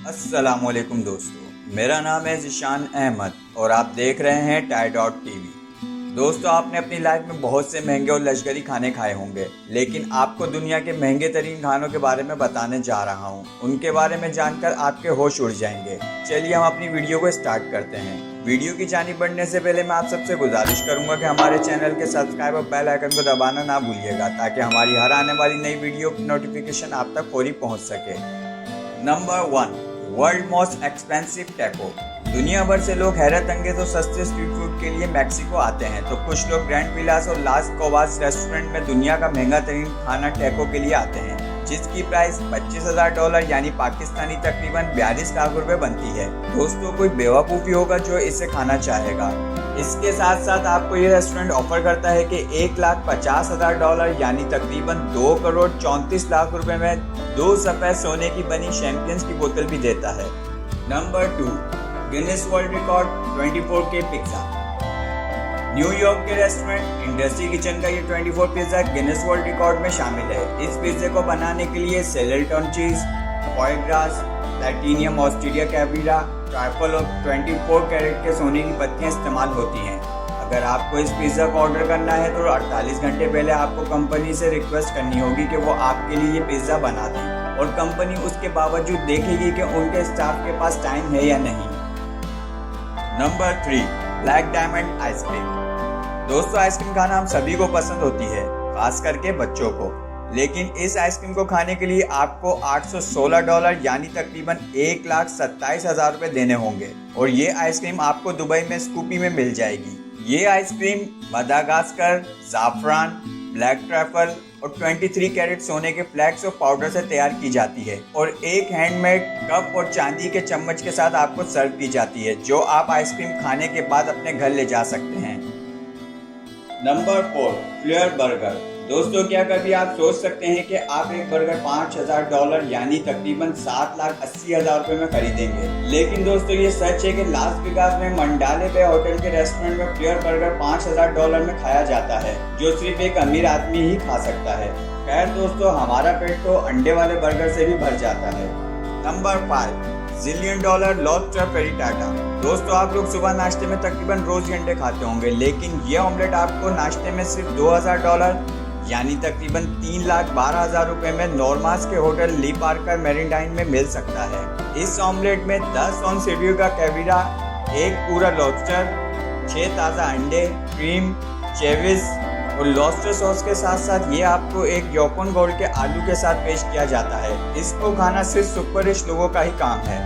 अस्सलामुअलैकुम दोस्तों, मेरा नाम है ज़ीशान अहमद और आप देख रहे हैं टाई डॉट टीवी। दोस्तों, आपने अपनी लाइफ में बहुत से महंगे और लश्करी खाने खाए होंगे, लेकिन आपको दुनिया के महंगे तरीन खानों के बारे में बताने जा रहा हूँ। उनके बारे में जानकर आपके होश उड़ जाएंगे। चलिए हम अपनी वीडियो को स्टार्ट करते हैं। वीडियो की जानिब बढ़ने से पहले मैं आप सबसे गुजारिश करूंगा कि हमारे चैनल के सब्सक्राइब और बेल आइकन को दबाना ना भूलिएगा, ताकि हमारी हर आने वाली नई वीडियो की नोटिफिकेशन आप तक फौरी पहुँच सके। Number 1, world most expensive taco. दुनिया भर से लोग हैरत अंगेज और सस्ते स्ट्रीट फूड के लिए मैक्सिको आते हैं, तो कुछ लोग ग्रैंड विलास और लास कोवास रेस्टोरेंट में दुनिया का महंगा तरीन खाना टैको के लिए आते हैं, जिसकी प्राइस $25,000 यानी पाकिस्तानी तकरीबन 42 लाख रुपए बनती है। दोस्तों, कोई बेवकूफ़ी होगा जो इसे खाना चाहेगा। इसके साथ साथ आपको ये रेस्टोरेंट ऑफर करता है कि $1,50,000 यानी तकरीबन 2,34 लाख रुपए में 2 सफ़ेद सोने की बनी शैंपियंस की बोतल भी देता है। Number 2, Guinness world record 24K pizza. New York के रेस्टोरेंट इंडस्ट्री किचन का ये 24 पिज्ज़ा गिनीज वर्ल्ड रिकॉर्ड में शामिल है। इस पिज्ज़े को बनाने के लिए Stilton cheese, foie gras, platinum Australia caviar, trifle और 24 कैरेट के सोने की पत्तियां इस्तेमाल होती हैं। अगर आपको इस पिज़्ज़ा को ऑर्डर करना है तो 48 घंटे पहले आपको कंपनी से रिक्वेस्ट करनी होगी कि वो आपके लिए ये पिज़्ज़ा बना दें, और कंपनी उसके बावजूद देखेगी कि उनके स्टाफ के पास टाइम है या नहीं। Number 3, black diamond ice cream. दोस्तों, आइसक्रीम खाना हम सभी को पसंद होती है, खास करके बच्चों को। लेकिन इस आइसक्रीम को खाने के लिए आपको $816 यानी तकरीबन $1,27,000 रुपये देने होंगे, और ये आइसक्रीम आपको दुबई में स्कूपी में मिल जाएगी। ये आइसक्रीम मदागास्कर, ज़ाफ़रान, ब्लैक ट्रैफल और 23 कैरेट सोने के फ्लैक्स और पाउडर से तैयार की जाती है, और एक हैंडमेड कप और चांदी के चम्मच के साथ आपको सर्व की जाती है, जो आप आइसक्रीम खाने के बाद अपने घर ले जा सकते हैं। Number 4, flair burger. दोस्तों, क्या कभी आप सोच सकते हैं कि आप एक बर्गर $5,000 यानी तकरीबन $7,80,000 रुपये में खरीदेंगे? लेकिन दोस्तों, ये सच है कि लास वेगास में मंडाले बे होटल के रेस्टोरेंट में फ्लेयर बर्गर $5,000 में खाया जाता है, जो सिर्फ एक अमीर आदमी ही खा सकता है। खैर दोस्तों, हमारा पेट तो अंडे वाले बर्गर से भी भर जाता है। Number 5, $1 zillion lobster frittata. दोस्तों, आप लोग सुबह नाश्ते में तकरीबन रोज अंडे खाते होंगे, लेकिन ये ऑमलेट आपको नाश्ते में सिर्फ $2,000 यानी तकरीबन $3,12,000 रुपये में नॉर्मास के होटल ली पार्कर मेरिडाइन में मिल सकता है। इस ऑमलेट में 10 ऑन सीढ़ियों का कैविरा, एक पूरा लॉबस्टर, 6 ताज़ा अंडे, क्रीम, चेविस और लॉबस्टर सॉस के साथ साथ ये आपको एक योकोन गोल्ड के आलू के साथ पेश किया जाता है। इसको खाना सिर्फ सुपर रिच लोगों का ही काम है।